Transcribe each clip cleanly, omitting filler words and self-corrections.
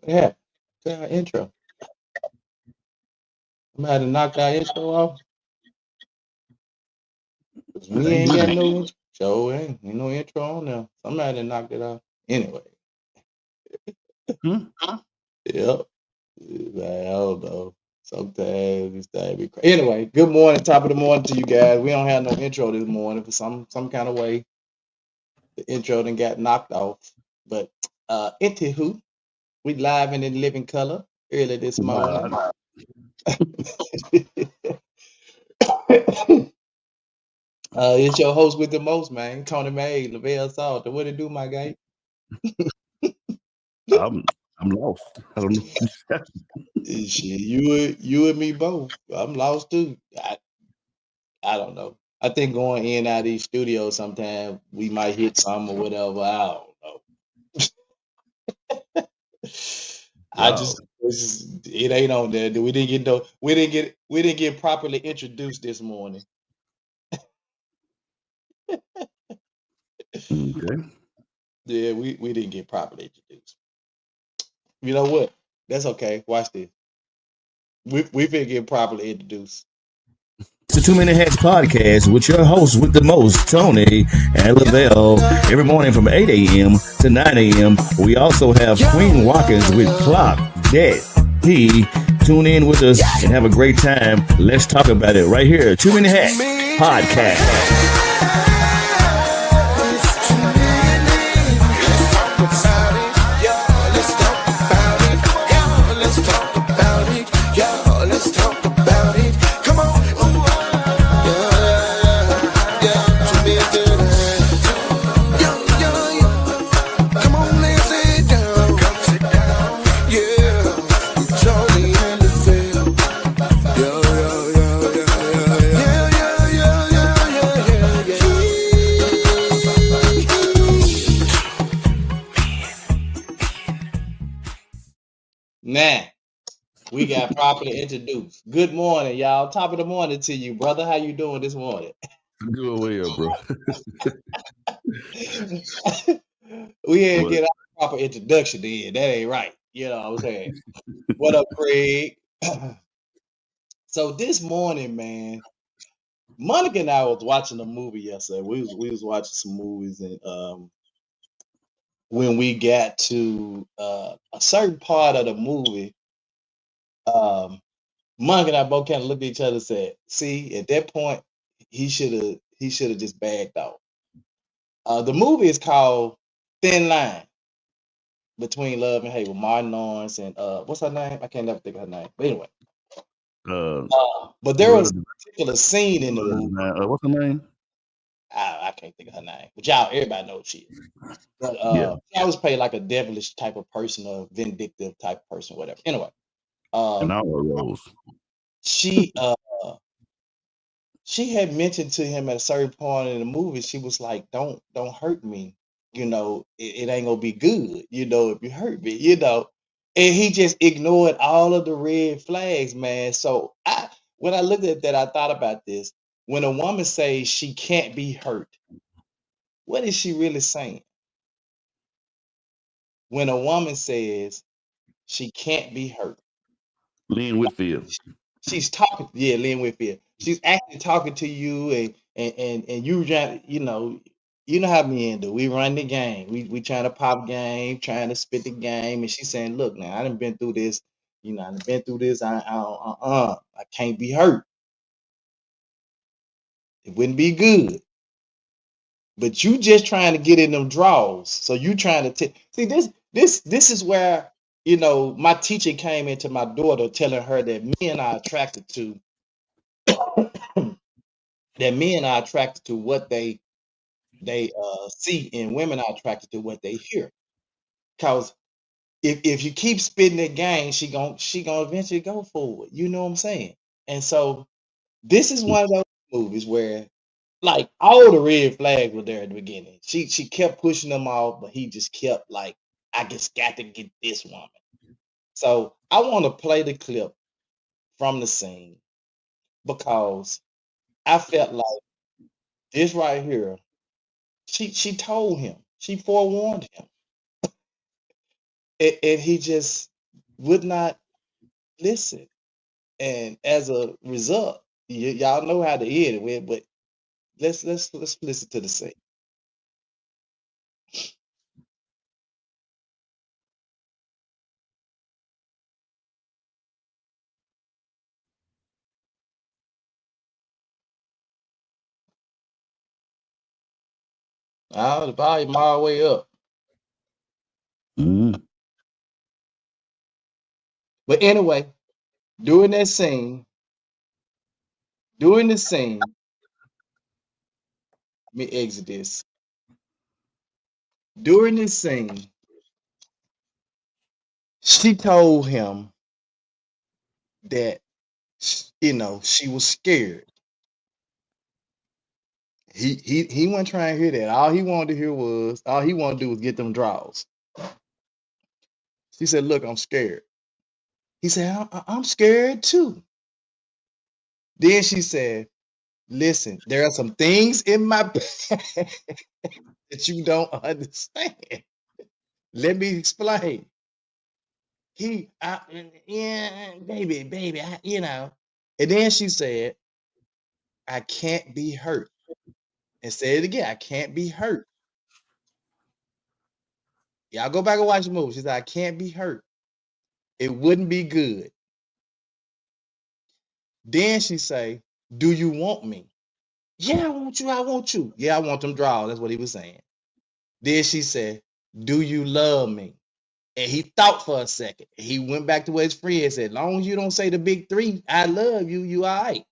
Yeah, to our intro. I'm had to knock our intro off because It we ain't ain't got good. no intro. So ain't no intro on there. Somebody knocked it off. Anyway, Hmm? yep. I don't know. Sometimes this thing be crazy. Anyway, good morning, top of the morning to you guys. We don't have no intro this morning for some kind of way. The intro then got knocked off. But anywho, we live and in living color early this morning. Nah, It's your host with the most, man. Tony May, Lavelle Salt. What it do, my guy? I'm lost. I don't know. Shit, you and me both. I'm lost too. I don't know. I think going in and out of these studios sometime we might hit some or whatever. I don't know. I Wow. just it ain't on there. We didn't get properly introduced this morning. Okay. Yeah, we didn't get properly introduced. You know what? That's okay. Watch this. We finna get properly introduced. The Two Minute Hacks podcast with your hosts with the most, Tony and Lavelle, every morning from 8 a.m. to 9 a.m. We also have Queen Watkins with Clock Dead. Tune in with us and have a great time. Let's talk about it right here. Two Minute Hacks podcast. Now we got properly introduced. Good morning, y'all. Top of the morning to you, brother. How you doing this morning? Go away, bro. We had to What? get our proper introduction in. That ain't right. You know what I'm saying? What up, Craig? So this morning, man, Monica and I was watching a movie yesterday. We was watching some movies, and when we got to a certain part of the movie, um, Monica and I both kind of looked at each other and said, "See, at that point, he should have just bagged off." The movie is called Thin Line Between Love and Hate with Martin Lawrence and what's her name? I can't never think of her name. But anyway, Uh, but there Loretta, was a particular scene in the movie. what's her name? I can't think of her name, but y'all, everybody knows she is. But Yeah. she always played like a devilish type of person, a vindictive type person, whatever. Anyway, And um, our Rose. she she had mentioned to him at a certain point in the movie, she was like, don't hurt me. It ain't gonna be good, if you hurt me. And he just ignored all of the red flags, man. So when I looked at that, I thought about this. When a woman says she can't be hurt, what is she really saying? When a woman says she can't be hurt, Lynn Whitfield. she's talking, yeah, Lynn Whitfield. She's actually talking to you, and you trying, you know how men do. We run the game. We trying to pop game, trying to spit the game, and she's saying, "Look, now I done been through this. I done been through this. I can't be hurt. It wouldn't be good. But you just trying to get in them draws. So you trying to see this is where my teacher came into my daughter telling her that men are attracted to that men are attracted to what they see, and women are attracted to what they hear. Cause if you keep spitting that game, she gonna eventually go for it. You know what I'm saying? And so this is one of those movies where like all the red flags were there at the beginning. She kept pushing them off, but he just kept like, I just got to get this woman. So I want to play the clip from the scene because I felt like this right here. She told him, she forewarned him, and he just would not listen. And as a result, y'all know how to end it with, but let's listen to the scene. The volume all the way up. Mm. But anyway, during the scene, let me exit this. During this scene, she told him that she was scared. He wasn't trying to hear that. All he wanted to do was get them draws. She said, "Look, I'm scared." He said, I'm scared too." Then she said, "Listen, there are some things in my past that you don't understand. Let me explain." Yeah, baby, And then she said, "I can't be hurt." And say it again, "I can't be hurt." Y'all go back and watch the movie. She said, "I can't be hurt. It wouldn't be good." Then she say, "Do you want me?" "Yeah, I want you. I want you." "Yeah, I want them draws." That's what he was saying. Then she said, "Do you love me?" And he thought for a second. He went back to where his friend and said, "As long as you don't say the big three, I love you, you all right."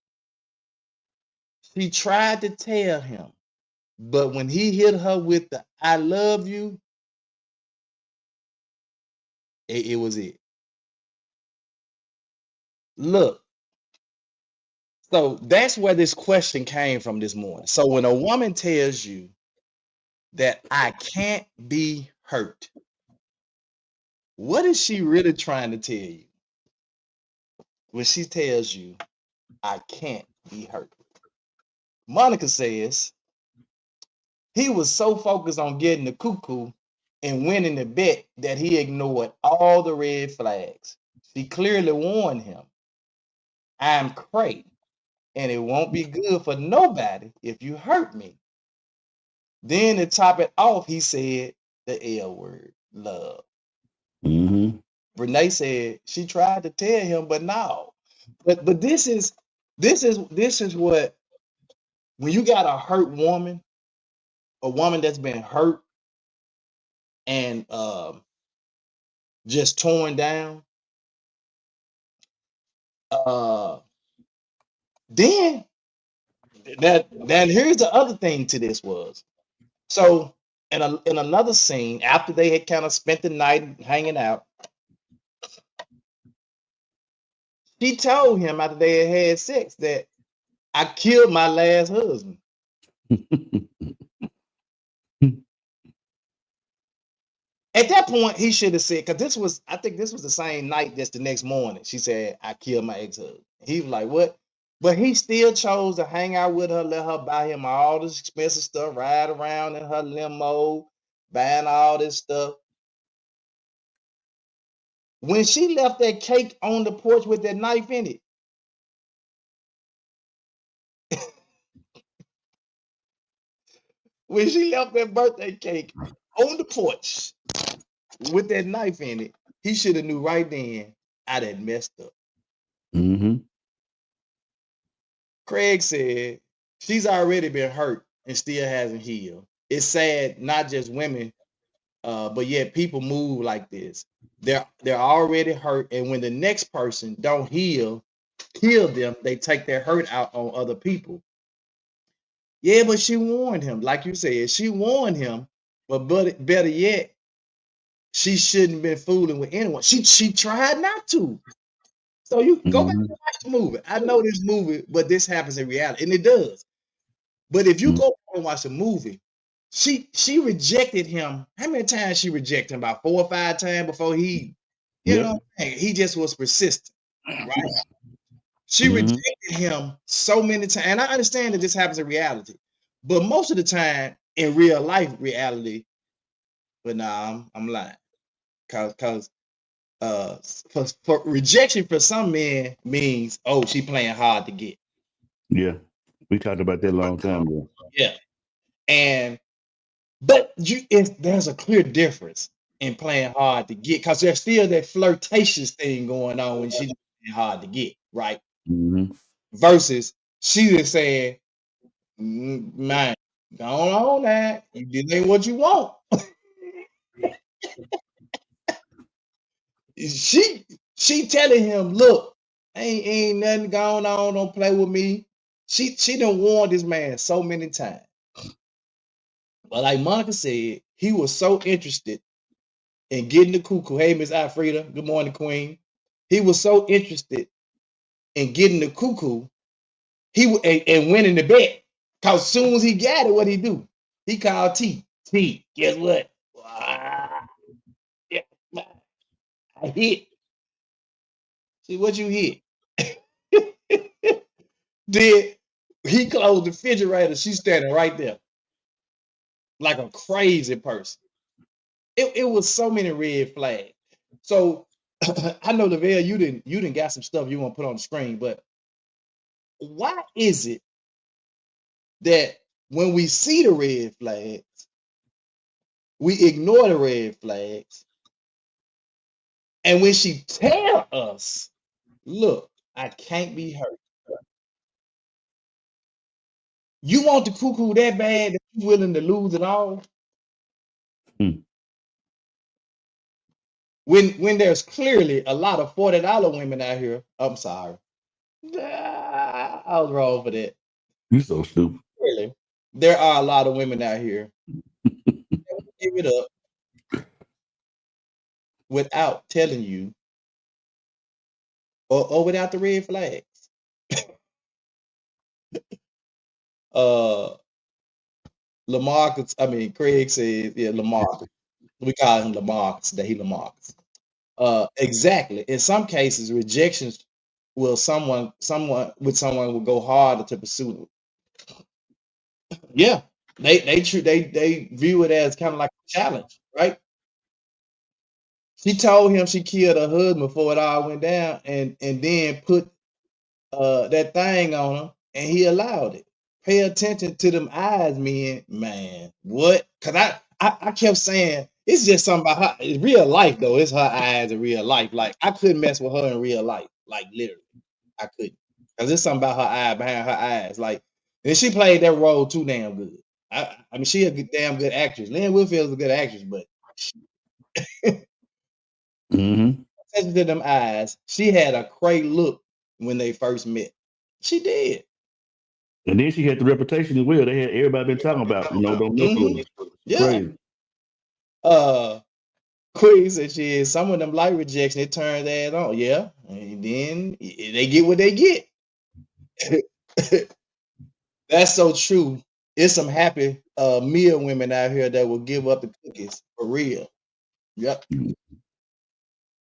She tried to tell him, but when he hit her with the "I love you," it was it. Look, so that's where this question came from this morning. So when a woman tells you that "I can't be hurt," what is she really trying to tell you when she tells you "I can't be hurt"? Monica says he was so focused on getting the cuckoo and winning the bet that he ignored all the red flags. She clearly warned him, "I'm cray, and it won't be good for nobody if you hurt me." Then to top it off, he said the L word, love. Mm-hmm. Renee said she tried to tell him, but no. But this is what, when you got a hurt woman, a woman that's been hurt and just torn down, then here's the other thing to this was, so in another scene, after they had kind of spent the night hanging out, she told him after they had sex that "I killed my last husband." At that point, he should have said, because I think this was the same night, just the next morning. She said, "I killed my ex-husband." He was like, "What?" But he still chose to hang out with her, let her buy him all this expensive stuff, ride around in her limo, buying all this stuff. When she left that cake on the porch with that knife in it, when she left that birthday cake on the porch with that knife in it, he should have knew right then I done messed up. Mm-hmm. Craig said she's already been hurt and still hasn't healed. It's sad, not just women, but yet people move like this. They're already hurt, and when the next person don't heal them, they take their hurt out on other people. Yeah, but she warned him, like you said, she warned him. But better yet, she shouldn't have been fooling with anyone. She tried not to. So you go back and watch the movie. I know this movie, but this happens in reality, and it does. But if you go back and watch the movie, she rejected him. How many times she rejected him? About 4 or 5 times before he, he just was persistent, right? She rejected him so many times. And I understand that this happens in reality, but most of the time in real life reality, but nah, I'm lying. Cause for rejection for some men means, oh, she playing hard to get. Yeah. We talked about that a long time ago. Yeah. And but there's a clear difference in playing hard to get, because there's still that flirtatious thing going on when she's playing hard to get, right? Mm-hmm. Versus she just saying, man, go on that. This ain't what you want. She telling him, look, ain't nothing going on, don't play with me. She done warned this man so many times. But like Monica said, he was so interested in getting the cuckoo. Hey, Miss Alfreda, good morning, Queen. He was so interested in getting the cuckoo, and winning the bet. Cause soon as he got it, what he do? He called T. T, guess what? Yeah, I hit. See what you hit. Did he closed the refrigerator? She's standing right there, like a crazy person. It was so many red flags. So I know, Lavelle, you didn't got some stuff you want to put on the screen, but why is it that when we see the red flags, we ignore the red flags, and when she tell us, look, I can't be hurt. You want the cuckoo that bad that you willing to lose it all? Hmm. When there's clearly a lot of $40 women out here. I'm sorry. I was wrong for that. You so stupid. Clearly, there are a lot of women out here that will give it up without telling you, or without the red flags. Lamarcus, I mean Craig says, yeah, Lamarcus. We call him Lamarcus, that he Lamarcus. Exactly. In some cases, rejections will someone will go harder to pursue. Yeah, they view it as kind of like a challenge, right? She told him she killed her husband before it all went down, and then put that thing on him, and he allowed it. Pay attention to them eyes, man. What? Cause I kept saying it's just something about her. In real life though, it's her eyes in real life. Like I couldn't mess with her in real life. Like literally, I couldn't. Cause it's something about her eye, behind her eyes. Like, and she played that role too damn good. I mean, she a damn good actress. Lynn Whitfield's a good actress, but Mm-hmm. attention to them eyes, she had a great look when they first met. She did. And then she had the reputation as well. They had everybody been talking about, don't mess with her. Yeah. Crazy. Queen said she is some of them light rejection, it turns ass on. Yeah. And then they get what they get. That's so true. It's some happy meal women out here that will give up the cookies for real. Yep.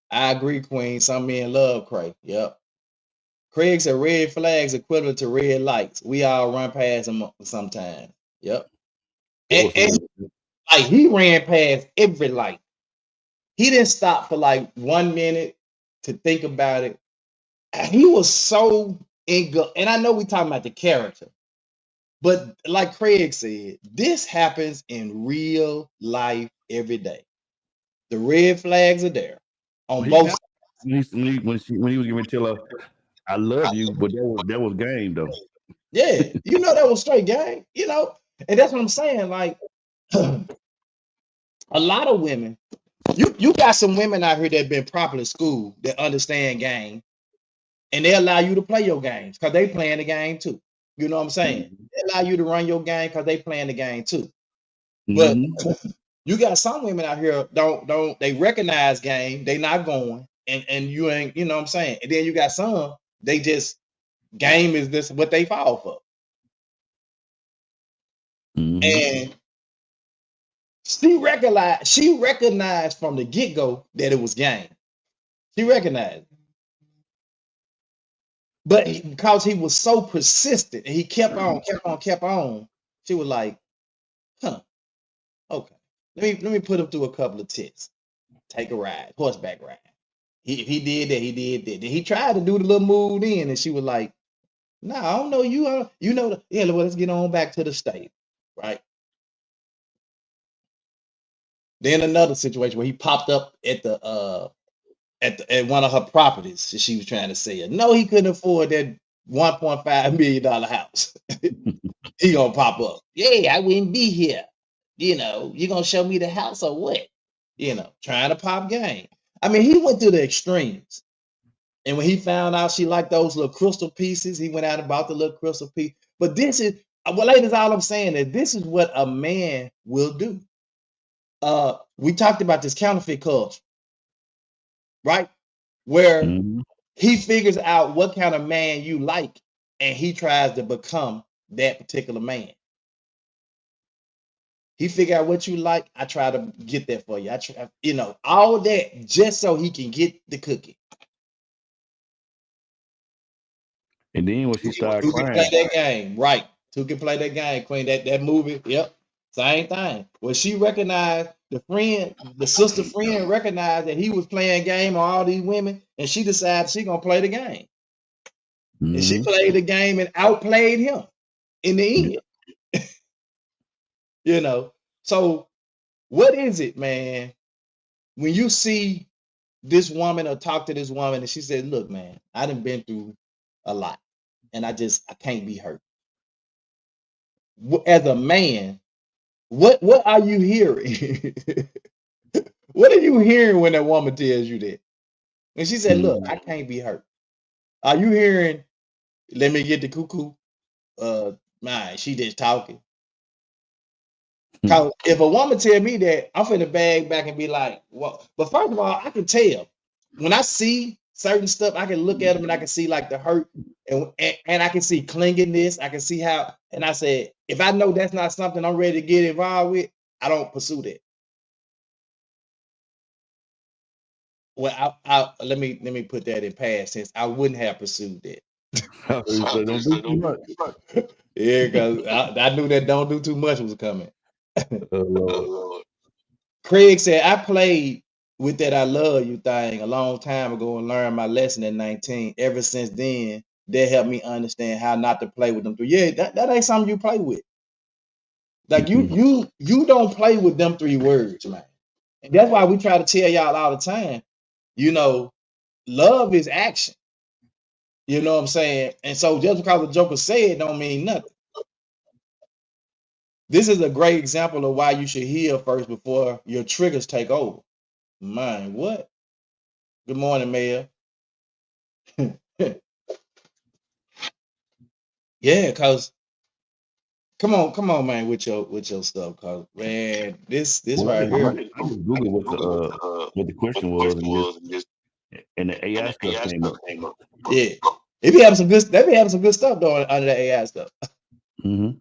I agree, Queen. Some men love Craig. Yep. Craig said red flags equivalent to red lights. We all run past them sometimes. Yep. And like he ran past every light. He didn't stop for like 1 minute to think about it. He was so and I know we talking about the character, but like Craig said, this happens in real life every day. The red flags are there on both sides. When he was going to tell her, I love you, but that was game though. Yeah, that was straight game, and that's what I'm saying. Like a lot of women, you got some women out here that been properly schooled that understand game, and they allow you to play your games because they playing the game too. You know what I'm saying? They allow you to run your game because they playing the game too. But you got some women out here don't they recognize game, they not going, and you ain't, you know what I'm saying? And then you got some, they just game is this what they fall for. And she recognized from the get-go that it was game. She recognized. But because he was so persistent and he kept on, she was like, huh, okay. Let me put him through a couple of tests. Take a ride, horseback ride. If he did that, he did that. Then he tried to do the little move in, and she was like, "Nah, I don't know you. You know, yeah. Well, let's get on back to the state, right?" Then another situation where he popped up at the at one of her properties that she was trying to sell. No, he couldn't afford that $1.5 million house. He gonna pop up. Yeah, I wouldn't be here. You know, you gonna show me the house or what? You know, trying to pop game. I mean, he went to the extremes. And when he found out she liked those little crystal pieces, he went out and bought the little crystal piece. But this is well, ladies, all I'm saying is this is what a man will do. We talked about this counterfeit culture, right? Where Mhm. he figures out what kind of man you like, and he tries to become that particular man. He figure out what you like. I try to get that for you. I try, you know, all that just so he can get the cookie. And then when she started Who can play crying, that game? Right. Who can play that game, Queen? That movie. Yep. Same thing. Well, she recognized the sister friend recognized that he was playing game on all these women, and she decided she gonna play the game. And she mhm, played the game and outplayed him in the yeah, end. You know. So what is it, man? When you see this woman or talk to this woman and she said, "Look, man, I done been through a lot, and I can't be hurt." As a man, what are you hearing? What are you hearing when that woman tells you that? When she said, "Look, mhm. I can't be hurt," are you hearing, "Let me get the cuckoo"? Man, she just talking. Cause if a woman tell me that, I'm finna bag back and be like, "Well," but first of all, I can tell when I see certain stuff. I can look at them and I can see like the hurt, and I can see clinginess. I can see how, and I said, if I know that's not something I'm ready to get involved with, I don't pursue that. Well, let me put that in past tense. I wouldn't have pursued that. So don't do too much. Yeah, because I knew that "don't do too much" was coming. Oh Lord. Craig said, "I played with that 'I love you' thing a long time ago and learned my lesson at 19. Ever since then, that helped me understand how not to play with them three." Yeah, that ain't something you play with. Like Mhm. you don't play with them three words, man. And that's why we try to tell y'all all the time, you know, love is action. You know what I'm saying? And so just because the Joker said don't mean nothing. This is a great example of why you should heal first before your triggers take over. Man, what? Good morning, Mayor. Yeah, cause come on, man, with your stuff, cause man, this Well, right here, I just Googled what the question was, and the AI stuff came up. yeah, they be having some good, they be having some good stuff though under the AI stuff. Hmm.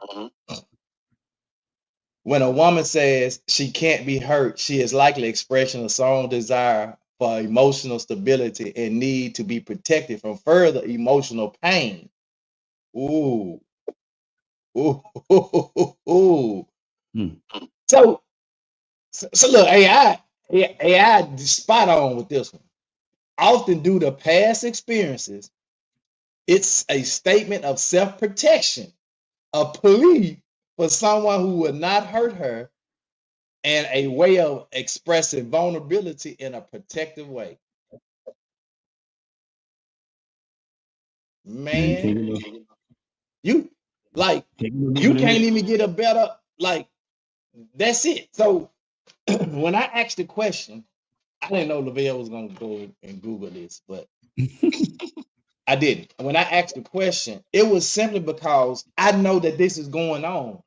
When a woman says she can't be hurt, she is likely expressing a strong desire for emotional stability and need to be protected from further emotional pain. Ooh, ooh, ooh. Hmm. So, so look, AI spot on with this one. Often due to past experiences, it's a statement of self-protection, a plea for someone who would not hurt her, and a way of expressing vulnerability in a protective way. And Man, can you like you go you deeper than can't that? even get a better like that's it. So when I asked the question, I didn't know Lavelle was gonna go and Google this, but I didn't. When I asked the question, it was simply because I know that this is going on.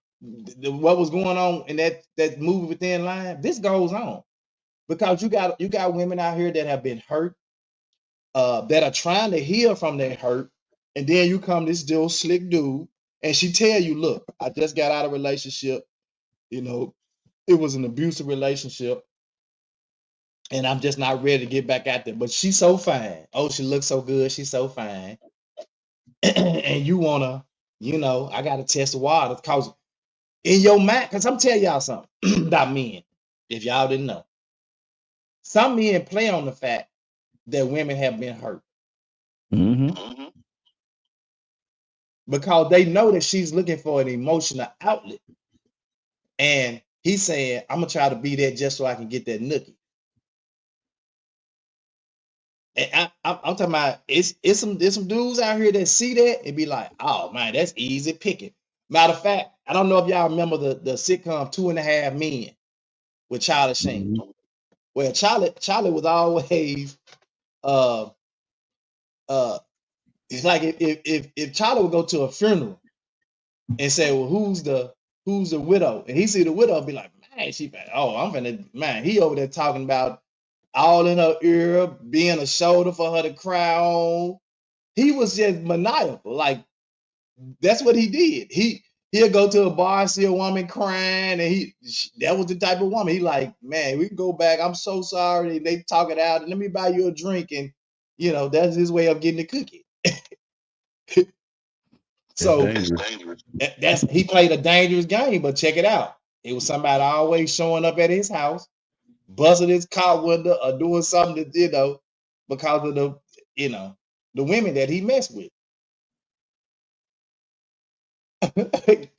What was going on in that movie Within Line, this goes on because you got women out here that have been hurt, that are trying to heal from their hurt, and then you come this still slick dude, and she tell you, "Look, I just got out of a relationship. You know, it was an abusive relationship, and I'm just not ready to get back out there. But she's so fine. Oh, she looks so good. She's so fine." And you wanna, I gotta test the water because in your mind, because I'm telling y'all something about men, if y'all didn't know, some men play on the fact that women have been hurt Mm-hmm. because they know that she's looking for an emotional outlet. And he's saying, I'm gonna try to be that just so I can get that nookie. And I'm talking about there's some dudes out here that see that and be like, oh man, that's easy picking. Matter of fact, I don't know if y'all remember the sitcom 2.5 Men with Charlie Sheen. Mm-hmm. Well, Charlie was always uh it's like if Charlie would go to a funeral and say, well, who's the widow? And he see the widow be like, man, I'm finna, man, he over there talking about all in her ear, being a shoulder for her to cry on. He was just maniacal. Like, that's what he did. He'll go to a bar and see a woman crying, and that was the type of woman. He like, man, we can go back. I'm so sorry. They talk it out, and let me buy you a drink. And that's his way of getting the cookie. So Dangerous. he played a dangerous game, but check it out. It was somebody always showing up at his house, busting his car window or doing something that, because of the women that he messed with.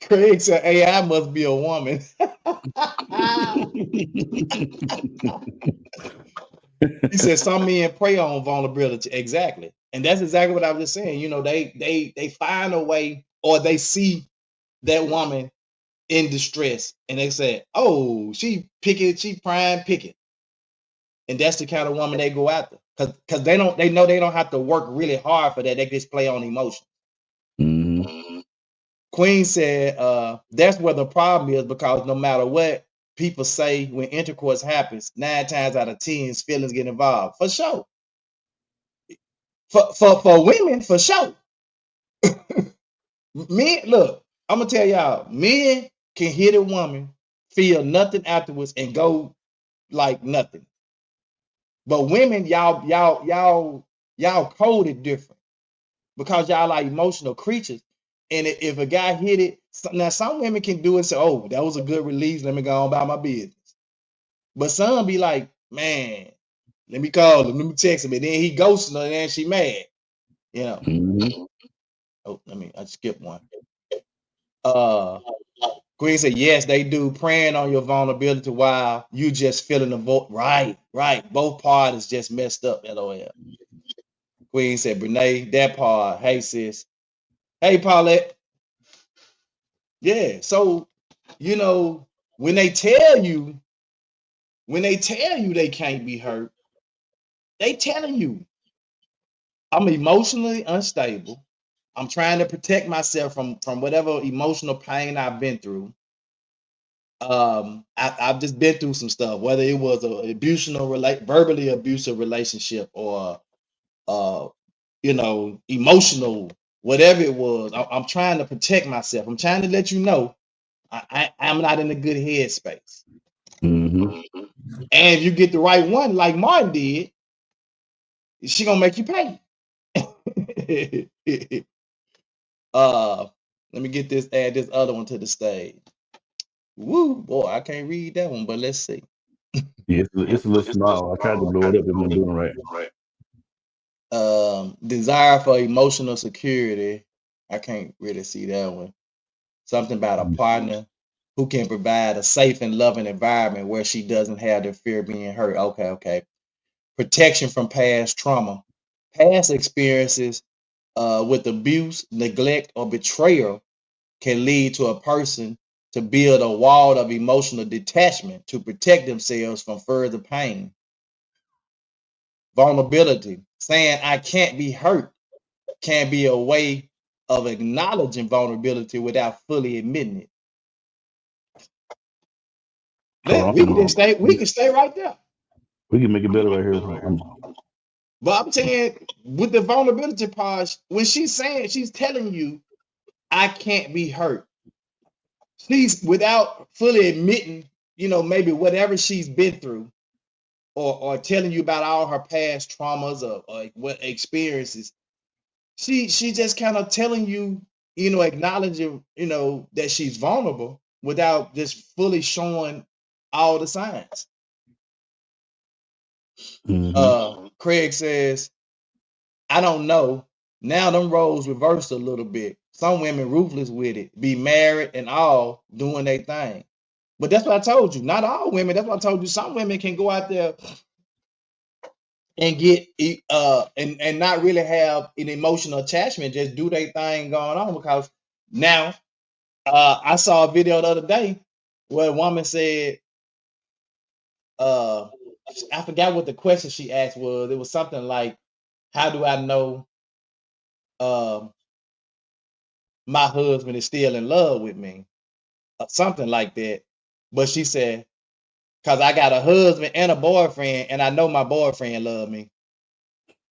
Craig said AI must be a woman. He said some men prey on vulnerability. Exactly. And that's exactly what I was just saying. They find a way, or they see that woman in distress and they say, oh, she prime picking. And that's the kind of woman they go after. Because they know they don't have to work really hard for that. They just play on emotion. Mm-hmm. Queen said that's where the problem is, because no matter what people say when intercourse happens, 9 times out of 10 feelings get involved. For sure. For women, for sure. Men, look, I'm gonna tell y'all, men can hit a woman, feel nothing afterwards, and go like nothing. But women, y'all coded different because y'all are emotional creatures. And if a guy hit it, now some women can do it and say, oh, that was a good release. Let me go on about my business. But some be like, man, let me call him, let me text him, and then he ghosting her, and then she mad. Mm-hmm. Oh, I skipped one. Queen said, yes, they do, preying on your vulnerability while you just feeling the vote. Right. Both parties just messed up, LOL. Queen said, Brene, that part. Hey, sis. Hey, Paulette. Yeah. So, when they tell you they can't be hurt, they telling you, I'm emotionally unstable. I'm trying to protect myself from whatever emotional pain I've been through. I've just been through some stuff, whether it was a verbally abusive relationship or emotional, whatever it was. I'm trying to protect myself. I'm trying to let you know I'm not in a good headspace. Mm-hmm. And if you get the right one, like Martin did, she gonna make you pay. Let me add this other one to the stage. Woo, boy, I can't read that one, but let's see. Yeah, it's a little small. I tried to blow it up. It wasn't doing right. Desire for emotional security. I can't really see that one. Something about a partner who can provide a safe and loving environment where she doesn't have the fear of being hurt. Okay. Protection from past trauma. Past experiences with abuse, neglect, or betrayal can lead to a person to build a wall of emotional detachment to protect themselves from further pain. Vulnerability. Saying I can't be hurt can be a way of acknowledging vulnerability without fully admitting it. We can stay right there. We can make it better right here. But I'm saying with the vulnerability part, when she's telling you, I can't be hurt. She's without fully admitting, maybe whatever she's been through, or telling you about all her past traumas or what experiences. She just kind of telling you, acknowledging, that she's vulnerable without just fully showing all the signs. Mm-hmm. Craig says, I don't know. Now them roles reversed a little bit. Some women ruthless with it, be married and all, doing their thing. But that's what I told you. Not all women. That's what I told you. Some women can go out there and get and not really have an emotional attachment, just do their thing going on. Because now I saw a video the other day where a woman said, I forgot what the question she asked was. It was something like, how do I know my husband is still in love with me? Something like that. But she said, because I got a husband and a boyfriend, and I know my boyfriend love me.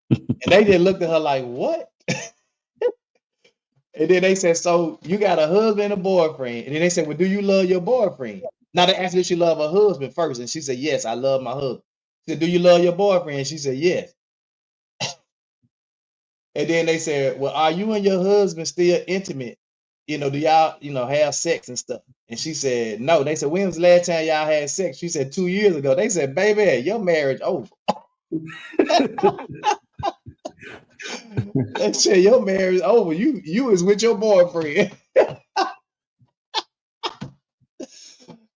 And they just looked at her like, what? And then they said, so you got a husband and a boyfriend. And then they said, well, do you love your boyfriend? Now they asked if she loved her husband first. And she said, yes, I love my husband. She said, do you love your boyfriend? She said, yes. And then they said, well, are you and your husband still intimate? Do y'all, have sex and stuff? And she said, no. They said, when was the last time y'all had sex? She said, 2 years ago. They said, baby, your marriage over. They said, your marriage over. You is with your boyfriend.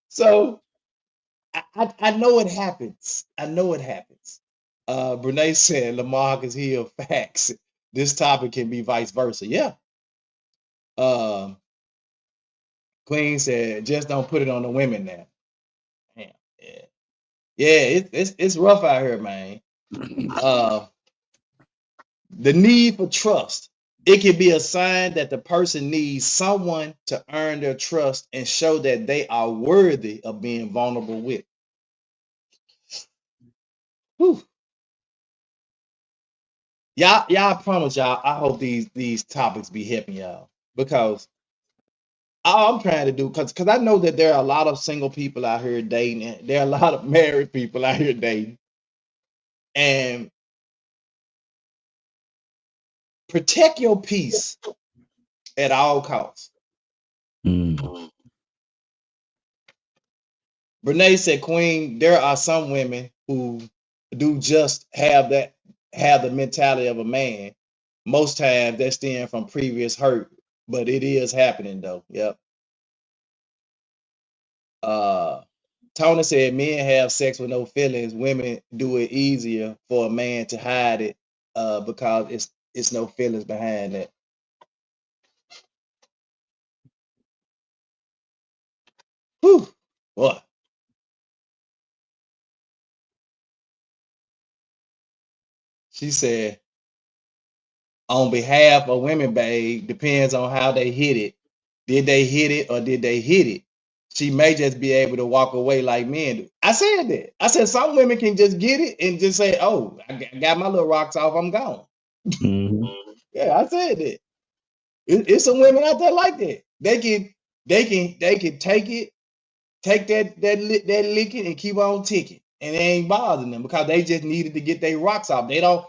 So I know it happens. I know it happens. Brene said, LaMarcus Hill, facts. This topic can be vice versa. Yeah. Queen said, just don't put it on the women now. Damn, yeah, it's rough out here, man. The need for trust. It can be a sign that the person needs someone to earn their trust and show that they are worthy of being vulnerable with. Whew. Y'all, I promise y'all, I hope these topics be helping y'all, because all I'm trying to do, because I know that there are a lot of single people out here dating, and there are a lot of married people out here dating, and protect your peace at all costs. Mm. Brene said, Queen, there are some women who do just have the mentality of a man. Most times that stem from previous hurt, but it is happening though. Yep. Tony said, men have sex with no feelings. Women do it easier for a man to hide it because it's no feelings behind that. Whew. Boy. She said, on behalf of women, babe, depends on how they hit it. Did they hit it or did they hit it? She may just be able to walk away like men do. I said that. I said some women can just get it and just say, oh, I got my little rocks off, I'm gone. Mm-hmm. Yeah, I said that. It's some women out there like that. They can take it, take that licking and keep on ticking. And it ain't bothering them because they just needed to get their rocks off. They don't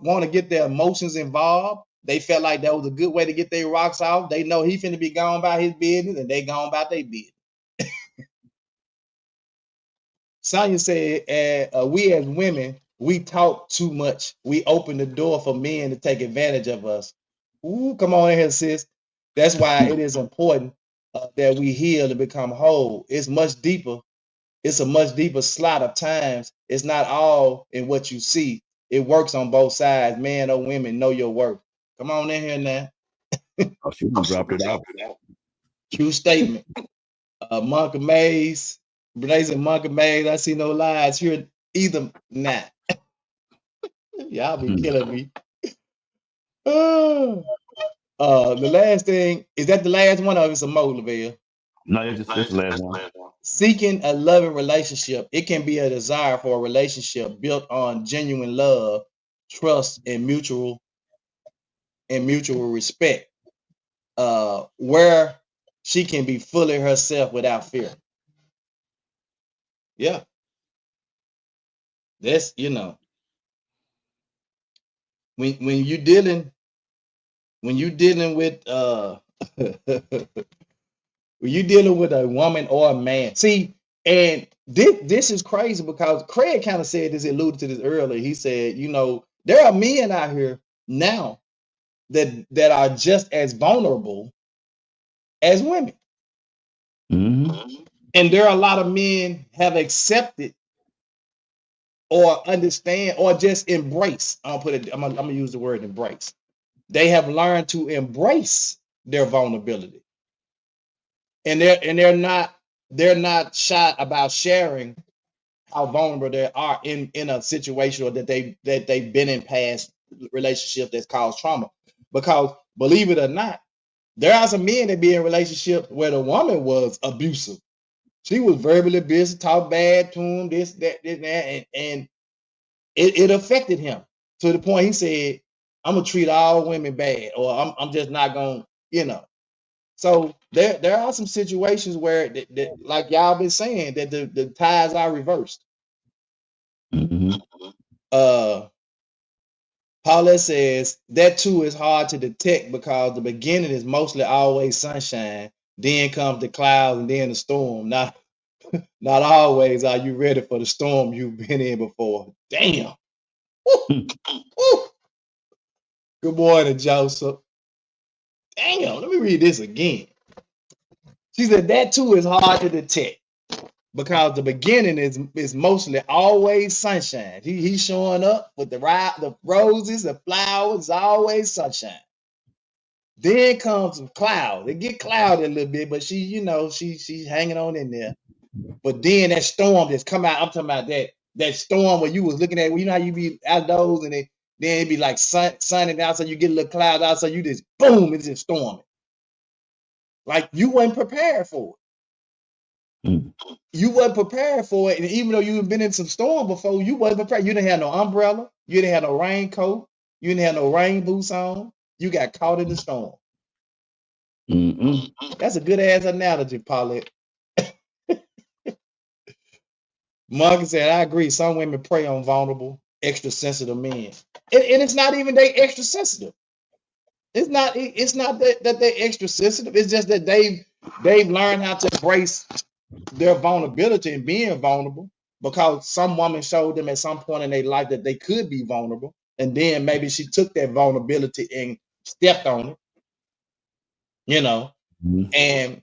want to get their emotions involved. They felt like that was a good way to get their rocks off. They know he finna be gone about his business, and they gone about their business. Sonya said, we as women, we talk too much. We open the door for men to take advantage of us. Ooh, come on in here, sis. That's why it is important that we heal and become whole. It's much deeper. It's a much deeper slot of times. It's not all in what you see. It works on both sides. Men or women, know your worth. Come on in here now. Oh, she dropped it out. True statement. Monk Maze, Blazing Monk Maze. I see no lies here either. Nah. Y'all be killing me. The last thing, is that the last one or it's a more, Lavelle? No, it's just this last one. Seeking a loving relationship. It can be a desire for a relationship built on genuine love, trust, and mutual respect. Where she can be fully herself without fear. Yeah. That's, when you dealing with when you dealing with a woman or a man. See, And this is crazy because Craig kind of said this, alluded to this earlier. He said, there are men out here now that are just as vulnerable as women. And there are a lot of men have accepted or understand or just embrace. I'm gonna use the word embrace. They have learned to embrace their vulnerability. And they're not shy about sharing how vulnerable they are in a situation or that they've been in past relationship that's caused trauma. Because believe it or not, there are some men that be in relationship where the woman was abusive. She was verbally abusive, talk bad to him, this, that, and it affected him to the point he said, "I'm gonna treat all women bad, or I'm just not gonna, So there are some situations where, that like y'all been saying, that the tides are reversed. Paulette says that too is hard to detect because the beginning is mostly always sunshine, then comes the clouds and then the storm. Not always are you ready for the storm you've been in before. Damn. Woo. Woo. Good morning, Joseph. Damn, let me read this again. She said that too is hard to detect because the beginning is mostly always sunshine. He's showing up with the roses, the flowers, always sunshine. Then comes some clouds. It get cloudy a little bit, but she's hanging on in there. But then that storm that's come out. I'm talking about that storm where you was looking at. You know how you be outdoors and then it'd be like sunning out, so you get a little cloud out, so you just boom, it's just storming. Like you weren't prepared for it. You weren't prepared for it, and even though you've been in some storm before, you wasn't prepared. You didn't have no umbrella. You didn't have no raincoat. You didn't have no rain boots on. You got caught in the storm. That's a good ass analogy, Paulette. Marcus said, I agree. Some women prey on vulnerable, extra sensitive men. And it's not even they extra sensitive. It's not that they're extra sensitive. It's just that they've learned how to embrace their vulnerability and being vulnerable because some woman showed them at some point in their life that they could be vulnerable. And then maybe she took that vulnerability and stepped on it, and,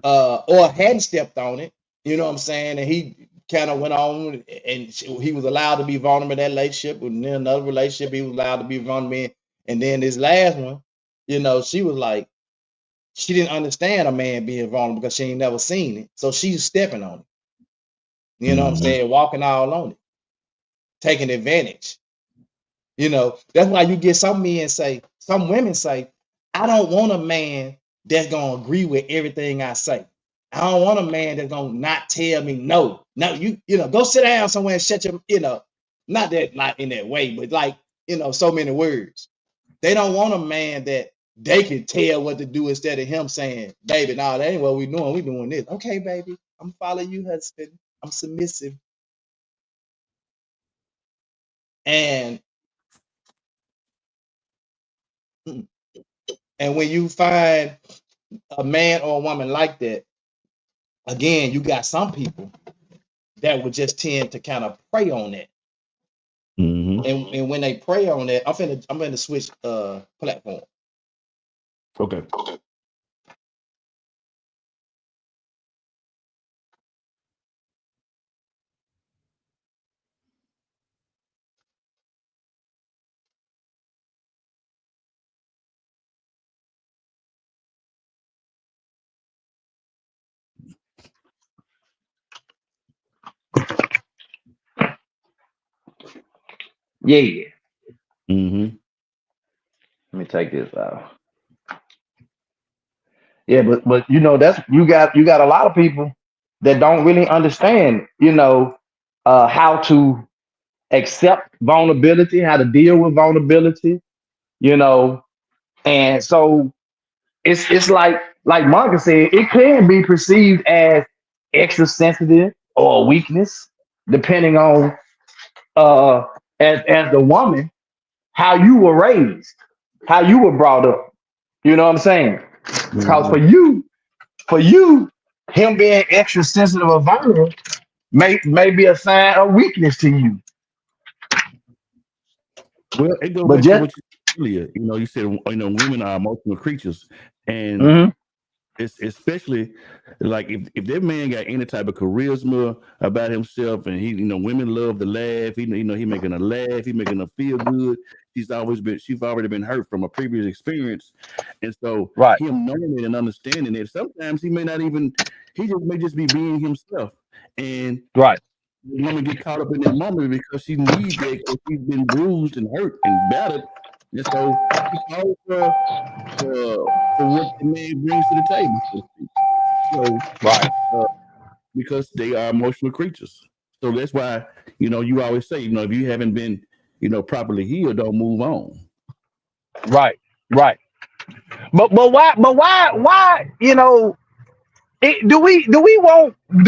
or hadn't stepped on it, you know what I'm saying? And he kind of went on and he was allowed to be vulnerable in that relationship. And then another relationship, he was allowed to be vulnerable in. And then this last one, she was like, she didn't understand a man being vulnerable because she ain't never seen it. So she's stepping on it. You know what I'm saying? Walking all on it, taking advantage. That's why you get some women say, I don't want a man that's gonna agree with everything I say. I don't want a man that's gonna not tell me no. No, you go sit down somewhere and shut your, not in that way, but like, so many words. They don't want a man that they can tell what to do instead of him saying, baby, no, that ain't what we doing. We doing this. Okay, baby, I'm following you, husband. I'm submissive. And when you find a man or a woman like that, again, you got some people that would just tend to kind of prey on that. And when they prey on that, I'm finna switch platform. Okay. Yeah. Let me take this out. Yeah, but that's you got a lot of people that don't really understand, how to accept vulnerability, how to deal with vulnerability, and so it's like Marcus said, it can be perceived as extra sensitive or a weakness, depending on as the woman, how you were raised, how you were brought up. You know what I'm saying? Because for you, him being extra sensitive or vulnerable may be a sign of weakness to you. Well, it goes But back to just what you said earlier. You said women are emotional creatures, and Mhm. it's especially like if that man got any type of charisma about himself, and women love to laugh. He making her laugh, he making her feel good. She's already been hurt from a previous experience, and so right, him knowing it and understanding it, sometimes he may just be being himself, and right, the woman get caught up in that moment because she needs that because she's been bruised and hurt and battered, and so she calls for what the man brings to the table, so to speak. So, right, because they are emotional creatures, so that's why you always say if you haven't been properly healed, don't move on. right, right. But why do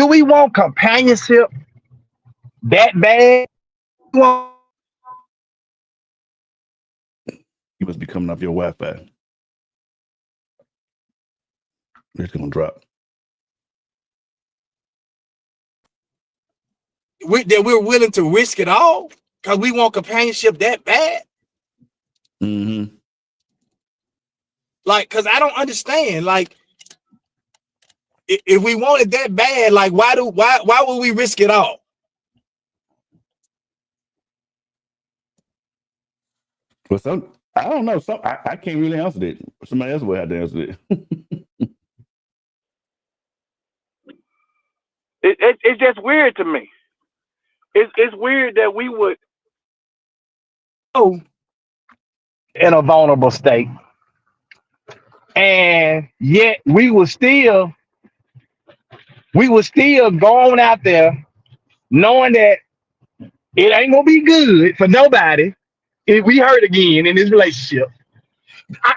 we want companionship that bad? You must be coming off your Wi-Fi. It's gonna drop. That we're willing to risk it all because we want companionship that bad. Mm-hmm. Like, because I don't understand. Like, if we want it that bad, like, why would we risk it all? Well, I don't know. I can't really answer that. Somebody else will have to answer it. It's just weird to me. It's weird that we would in a vulnerable state, and yet we will still go on out there knowing that it ain't gonna be good for nobody if we hurt again in this relationship.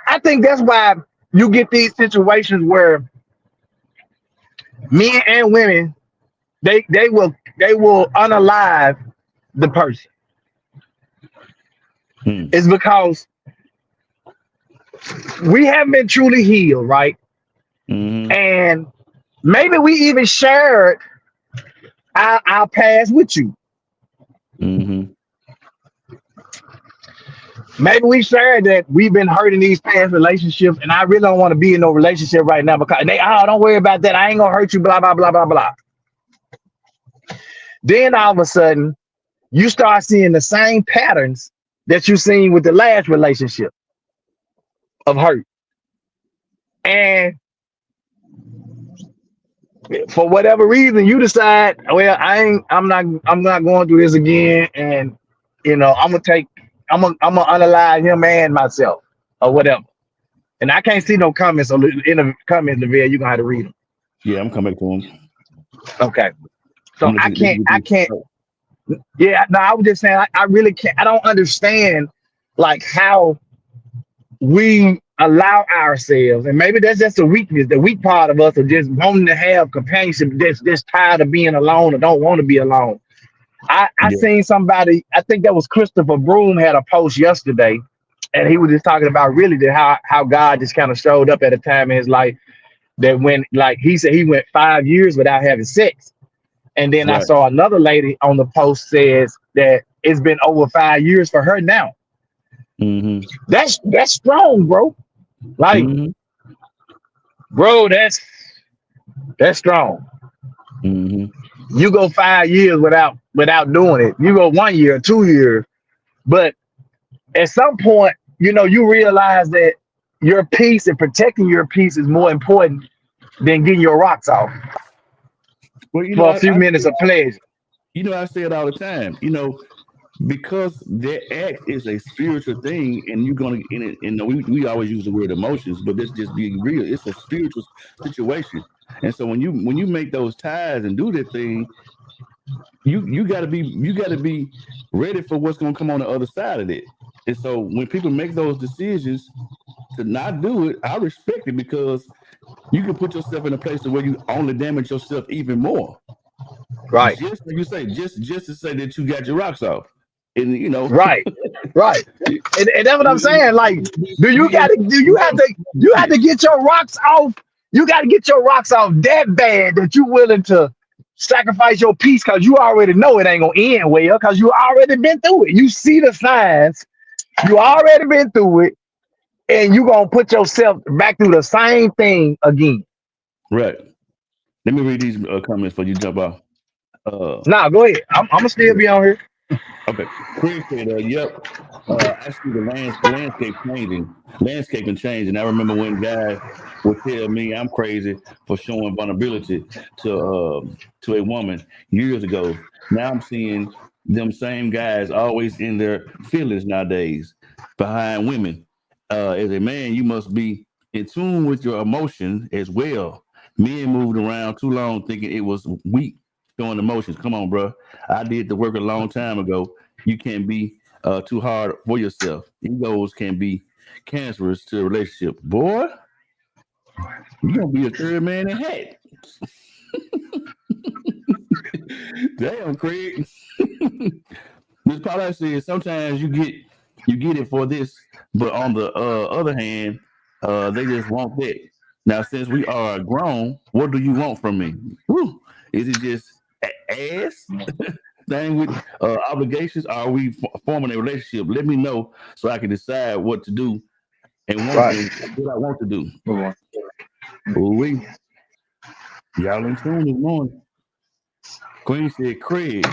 I think that's why you get these situations where men and women they will unalive the person. It's because we haven't been truly healed, right? Mm-hmm. And maybe we even shared our past with you. Mm-hmm. Maybe we shared that we've been hurt in these past relationships, and I really don't want to be in no relationship right now because don't worry about that. I ain't gonna hurt you, blah, blah, blah, blah, blah. Then all of a sudden, you start seeing the same patterns that you seen with the last relationship of hurt. And for whatever reason, you decide, well, I'm not going through this again, and I'm gonna unalive him and myself or whatever. And I can't see no comments in the comments, Lavelle. You're gonna have to read them. Yeah, I'm coming to him. Okay. So I can't. Yeah, no, I was just saying I really can't. I don't understand like how we allow ourselves, and maybe that's just a weakness, the weak part of us, of just wanting to have companionship, just tired of being alone or don't want to be alone. I seen somebody, I think that was Christopher Broom, had a post yesterday, and he was just talking about really how God just kind of showed up at a time in his life that when, like he said, he went 5 years without having sex. And then I saw another lady on the post says that it's been over 5 years for her now. Mm-hmm. That's strong, bro. Like, bro, that's strong. Mm-hmm. You go 5 years without doing it. You go 1 year, 2 years, but at some point, you realize that your peace and protecting your peace is more important than getting your rocks off for a few minutes of pleasure. I say it all the time. Because that act is a spiritual thing, and you're gonna we always use the word emotions, but let's just be real. It's a spiritual situation, and so when you make those ties and do that thing, you gotta be ready for what's gonna come on the other side of it. And so when people make those decisions to not do it, I respect it, because you can put yourself in a place where you only damage yourself even more. Right. Just like you say, just to say that you got your rocks off. And right. And that's what I'm saying. Like, you have to get your rocks off, You got to get your rocks off that bad that you willing to sacrifice your peace because you already know it ain't gonna end well because you already been through it. You see the signs, you already been through it, and you gonna put yourself back through the same thing again. Right. Let me read these comments before you jump off. Nah, go ahead. I'm gonna still be on here. Okay. Chris said, yep. I see the landscaping changing. I remember when guys would tell me I'm crazy for showing vulnerability to a woman years ago. Now I'm seeing them same guys always in their feelings nowadays behind women. As a man, you must be in tune with your emotion as well. Men moved around too long thinking it was weak showing emotions. Come on, bro. I did the work a long time ago. You can't be too hard for yourself. Egos can be cancerous to a relationship. Boy, you're going to be a third man in hat. Damn, Craig. Ms. Paula says sometimes you get it for this, but on the other hand, they just want that. Now, since we are grown, what do you want from me? Whew. Is it just ass? Thing with obligations? Are we forming a relationship? Let me know so I can decide what to do and what I want to do. Ooh-wee. Y'all in tune this morning. Queen said, Craig,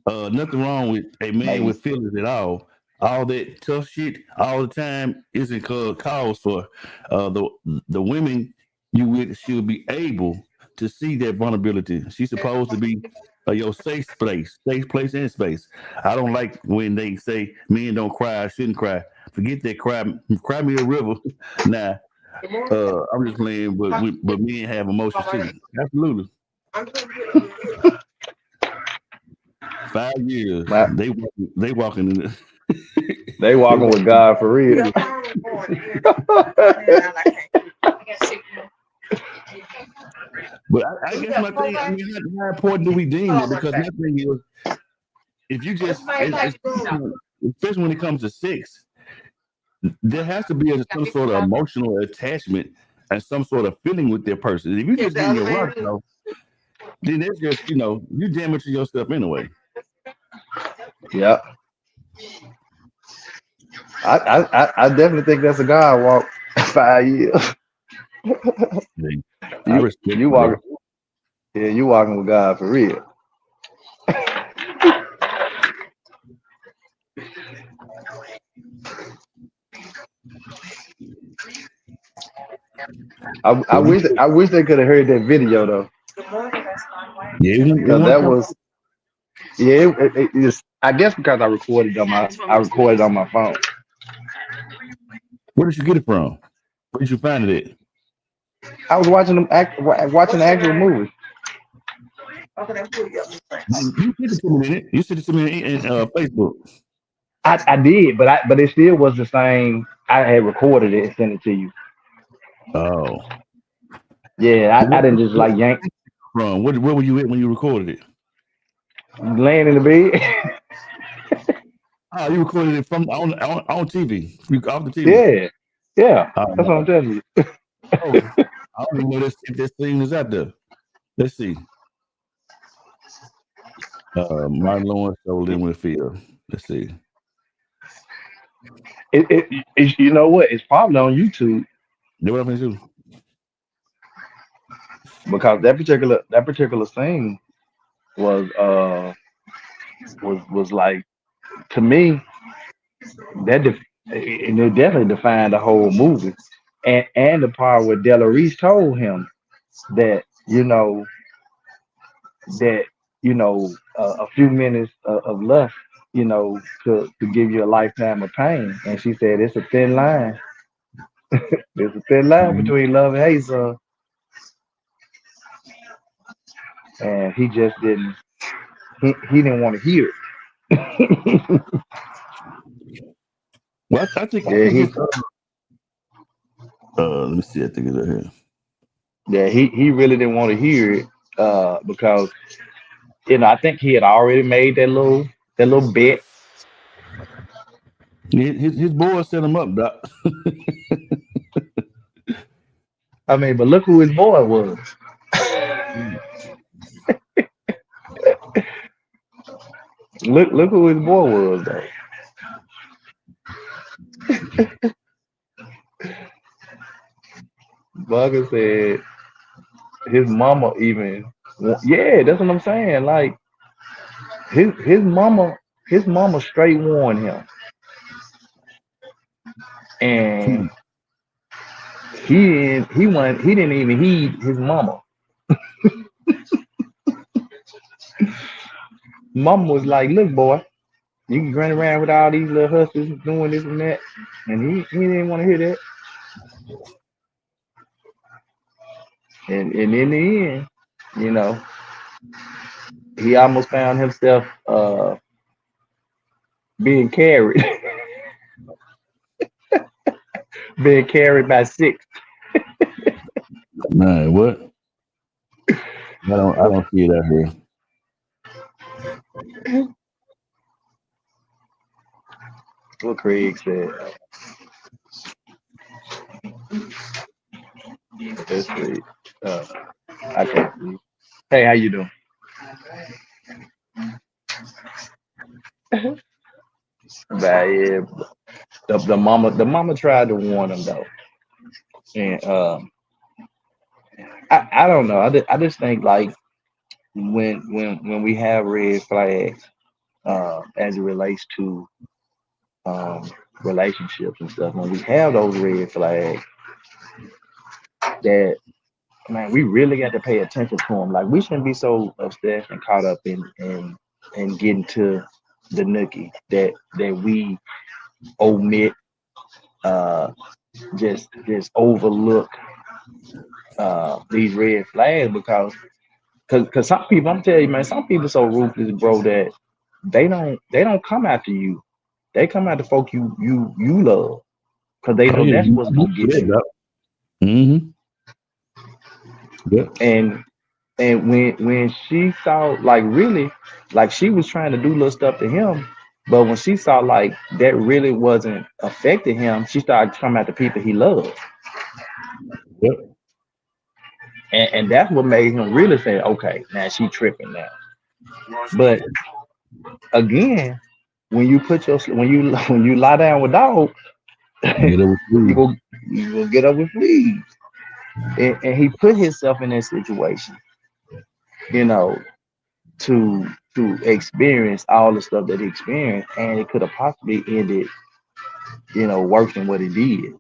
nothing wrong with a man with feelings at all. All that tough shit all the time isn't cause for the women you with should be able to see that vulnerability. She's supposed to be your safe place and space. I don't like when they say men don't cry, I shouldn't cry. Forget that cry me a river. Nah, I'm just playing, but men have emotions too. Absolutely. 5 years. They walking in the They walking with God for real. But I guess my thing, I mean, how important do we deem it? Because my thing is, if you just, especially when it comes to sex, there has to be some sort of emotional attachment and some sort of feeling with their person. If you just getting your rock off, then it's just, you damaging yourself anyway. Yeah. I definitely think that's a God walk. 5 years. You walking. Yeah, you walking with God for real. I wish they could have heard that video though. Yeah, because that was it is. I guess because I recorded on my phone. Where did you get it from? Where did you find it at? I was watching the actual movie. You sent it to me in Facebook. I did, but it still was the same. I had recorded it and sent it to you. Oh. Yeah, I didn't just like yank. Wrong. Where were you at when you recorded it? Laying in the bed. Oh, you recorded it from on TV. Off the TV. Yeah. That's what I'm telling you. I don't even know if this thing is out there. Let's see. Martin Lawrence sold in Winfield. Let's see. It you know what? It's probably on YouTube. Do what I'm gonna do. Because that particular thing was like, to me, that it definitely defined the whole movie, and the part where Della Reese told him that a few minutes of lust could give you a lifetime of pain, and she said it's a thin line. There's a thin line between love and hate, son. And he just didn't. He didn't want to hear it. Well, I think. Yeah, let me see. I think it's right here. Yeah, he really didn't want to hear it because I think he had already made that little bet. His boys set him up, Doc. I mean, but look who his boy was. Look who his boy was though. Bugger said his mama even. Yeah, that's what I'm saying. Like his mama straight warned him, and he didn't even heed his mama. Mama was like, "Look, boy, you can run around with all these little hustlers doing this and that," and he didn't want to hear that. And in the end, you know, he almost found himself being carried, being carried by 6. Man, what? I don't see it out here. What Craig said. That's sweet. I can't see. Hey, how you doing? But yeah, the mama tried to warn him though, and I don't know. I just think like when we have red flags as it relates to relationships and stuff, when we have those red flags, that man, we really got to pay attention to them. Like we shouldn't be so obsessed and caught up in getting to the nookie that we omit, just overlook these red flags because some people, I'm telling you, man, some people so ruthless, bro, that they don't come after you. They come after folk you love because they know that's what's gonna get you. Mm-hmm. Yeah. And when she saw like really like she was trying to do little stuff to him, but when she saw like that really wasn't affecting him, she started coming at the people he loved. Yep. And that's what made him really say, okay, now she tripping now. But again, when you lie down with dog, you go get up with fleas. And he put himself in that situation, you know, to experience all the stuff that he experienced, and it could have possibly ended, you know, worse than what it did.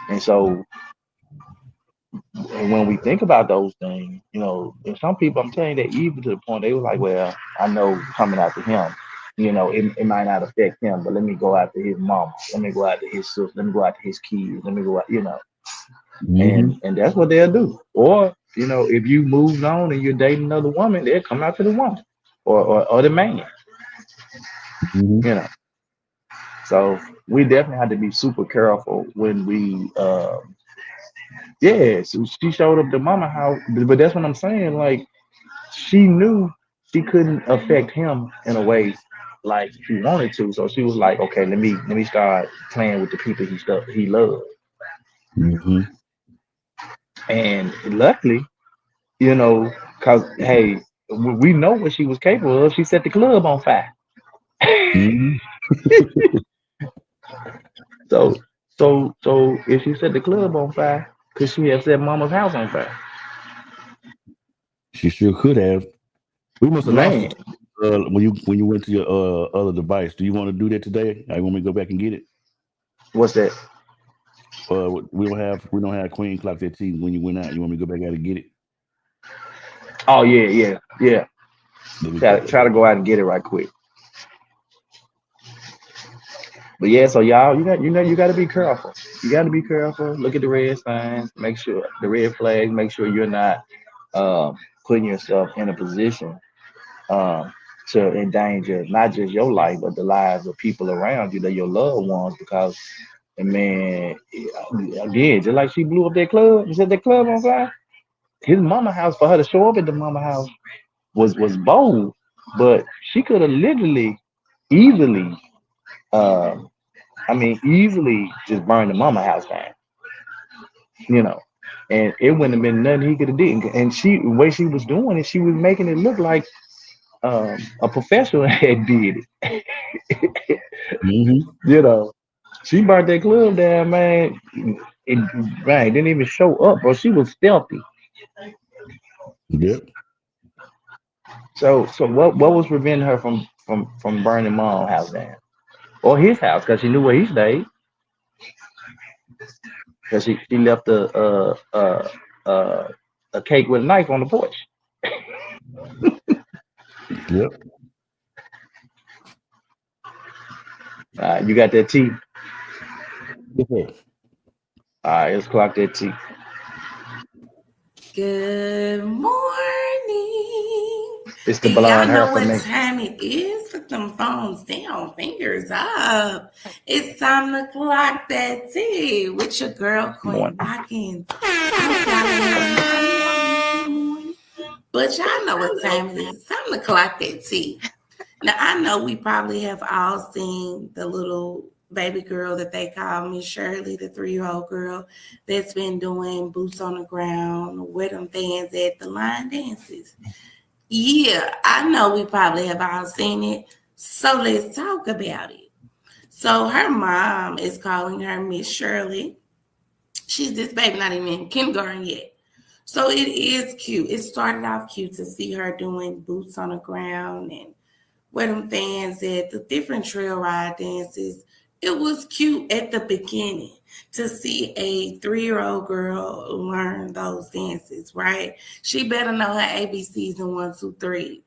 And so when we think about those things, you know, and some people, I'm telling you, that even to the point they were like, well, I know coming after him, you know, it might not affect him, but let me go after his mom, let me go after his sister, let me go after his kids, let me go out, you know. Mm-hmm. And that's what they'll do. Or, you know, if you moved on and you're dating another woman, they'll come after the woman or the man. Mm-hmm. You know. So we definitely have to be super careful when we so she showed up to mama house, but that's what I'm saying. Like she knew she couldn't affect him in a way like she wanted to. So she was like, okay, let me start playing with the people he loved. Mm-hmm. And luckily, you know, cause hey, we know what she was capable of. She set the club on fire. Mm-hmm. So if she set the club on fire, could she have set mama's house on fire? She sure could have. We must have lost Man, it when you went to your other device. Do you want to do that today? I want me to go back and get it. what's that? We don't have Queen Clock at T when you went out. You want me to go back out and get it? Oh yeah. Try to go out and get it right quick. But yeah, so y'all, you got to be careful. You got to be careful. Look at the red signs. Make sure the red flags. Make sure you're not putting yourself in a position to endanger not just your life, but the lives of people around you, that your loved ones. Because, man, again, just like she blew up that club, you set that club on fire. His mama house, for her to show up at the mama house was bold, but she could have literally, easily, easily just burned the mama house down. You know, and it wouldn't have been nothing he could have did. And the way she was doing it, she was making it look like a professional had did it. Mm-hmm. You know, she burnt that club down, man. It, man, didn't even show up, bro. She was stealthy. Yep. So what was preventing her from burning Mom's house down or his house? Because she knew where he stayed. Because she left a cake with a knife on the porch. Yep. You got that tea? Okay. All right, let's clock that tea. Good morning. It's the Y'all blonde hair know for what me. time it is? Put them phones down, fingers up. It's time to clock that tea with your girl, Queen Morning. Watkins. I hope y'all having a good morning. But y'all know what time it is. It's time to clock that tea. Now, I know we probably have all seen the little baby girl that they call Miss Shirley, the 3-year-old girl that's been doing boots on the ground, where them fans at, the line dances. Yeah, I know we probably have all seen it. So let's talk about it. So her mom is calling her Miss Shirley. She's this baby, not even in kindergarten yet. So it is cute. It started off cute to see her doing boots on the ground and where them fans at, the different trail ride dances. It was cute at the beginning to see a 3-year-old girl learn those dances, right? She better know her ABCs and 1, 2, 3s.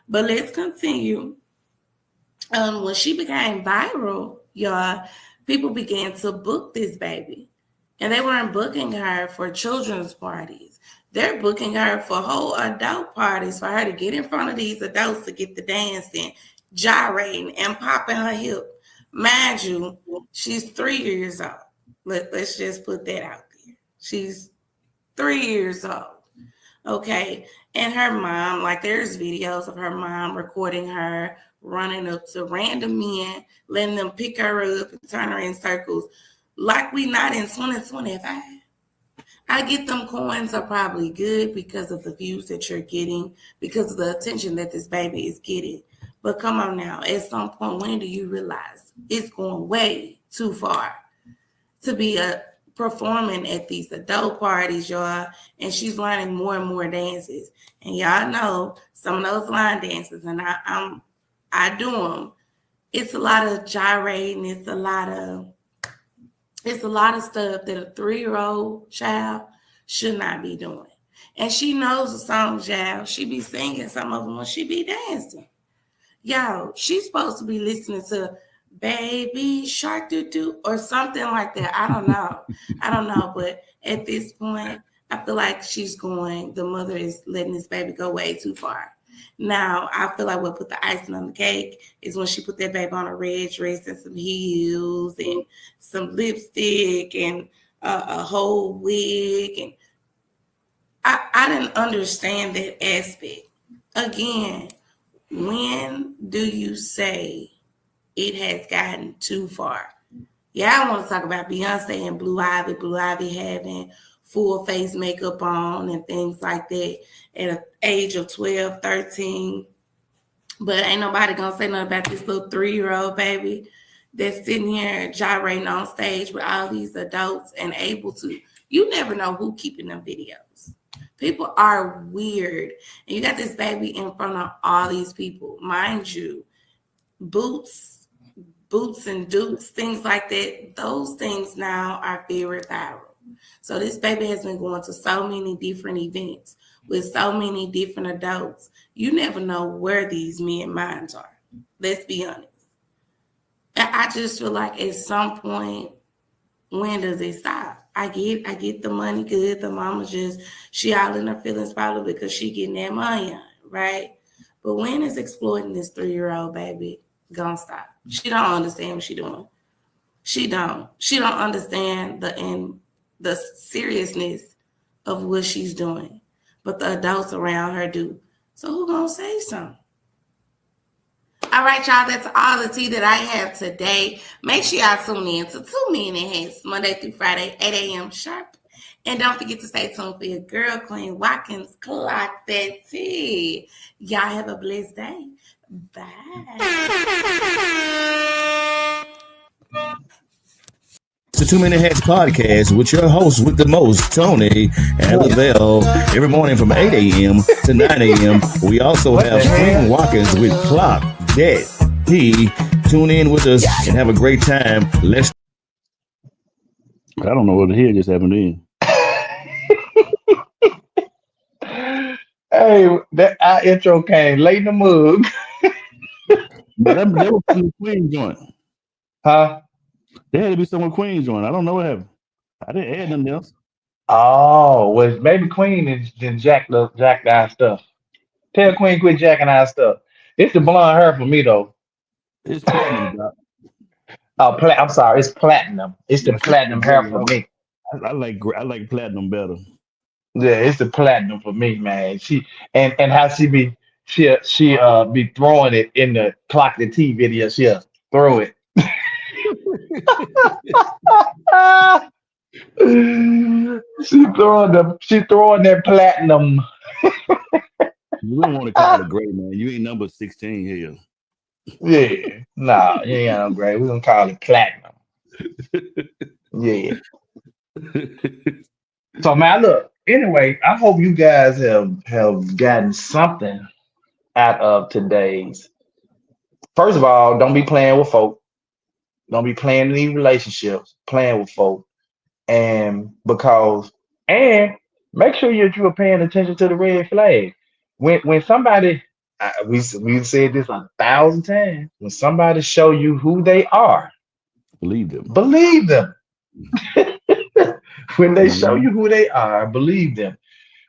But let's continue. When she became viral, y'all, people began to book this baby. And they weren't booking her for children's parties. They're booking her for whole adult parties for her to get in front of these adults to get the dancing, gyrating, and popping her hip. Mind you, she's 3 years old. Let's just put that out there. She's 3 years old. Okay. And her mom, like there's videos of her mom recording her running up to random men, letting them pick her up and turn her in circles. Like we not in 2025. I get them coins are probably good because of the views that you're getting, because of the attention that this baby is getting. But come on now, at some point, when do you realize it's going way too far to be performing at these adult parties, y'all? And she's learning more and more dances. And y'all know some of those line dances, and I do them. It's a lot of gyrating. It's a lot of stuff that a 3-year-old child should not be doing. And she knows the songs, y'all. She be singing some of them when she be dancing. Yo, she's supposed to be listening to Baby Shark Doo-Doo or something like that. I don't know. But at this point, I feel like the mother is letting this baby go way too far. Now, I feel like what put the icing on the cake is when she put that baby on a red dress and some heels and some lipstick and a whole wig. And I didn't understand that aspect. Again, when do you say it has gotten too far? Yeah, I want to talk about Beyonce and Blue Ivy having full face makeup on and things like that at an age of 12, 13. But ain't nobody gonna say nothing about this little 3-year-old baby that's sitting here gyrating on stage with all these adults and able to. You never know who keeping them videos. People are weird. And you got this baby in front of all these people. Mind you, boots and dukes, things like that, those things now are very viral. So this baby has been going to so many different events with so many different adults. You never know where these men minds are. Let's be honest. And I just feel like at some point, when does it stop? I get the money good. The mama she all in her feelings probably because she getting that money on, right? But when is exploiting this 3-year-old baby gonna stop? She don't understand what she doing. She don't understand the seriousness of what she's doing. But the adults around her do. So who gonna say something? All right, y'all, that's all the tea that I have today. Make sure y'all tune in to 2 Men Enhanced Monday through Friday, 8 a.m. sharp. And don't forget to stay tuned for your girl, Queen Watkins. Clock that tea. Y'all have a blessed day. Bye. It's the 2 Minute Hacks Podcast with your host with the most, Tony and Lavelle. Every morning from 8 a.m. to 9 a.m. We also have Queen Watkins with Clock That Tea. Tune in with us and have a great time. I don't know what the hell just happened in. Hey, that our intro came late in the mug. But that was some Queen joint. Huh? There had to be some Queen joint. I don't know what happened. I didn't add nothing else. Oh, well, maybe Queen didn't jack our stuff. Tell Queen quit jacking our stuff. It's the blonde hair for me though. It's platinum, Doc. Oh, I'm sorry, it's platinum. It's the platinum hair for me. I like platinum better. Yeah, it's the platinum for me, man. She and how she be throwing it in the Clock the Tea video. She'll throw it. She throwing that platinum. You don't want to call it gray, man. You ain't number 16 here. Yeah, nah, you ain't got no gray. We're gonna call it platinum. Yeah. So man, look. Anyway, I hope you guys have gotten something out of today's. First of all, don't be playing with folk. Don't be playing in these relationships, playing with folk. And make sure you are paying attention to the red flag. When somebody, we've said this 1,000 times, when somebody show you who they are, believe them. When they show you who they are, believe them.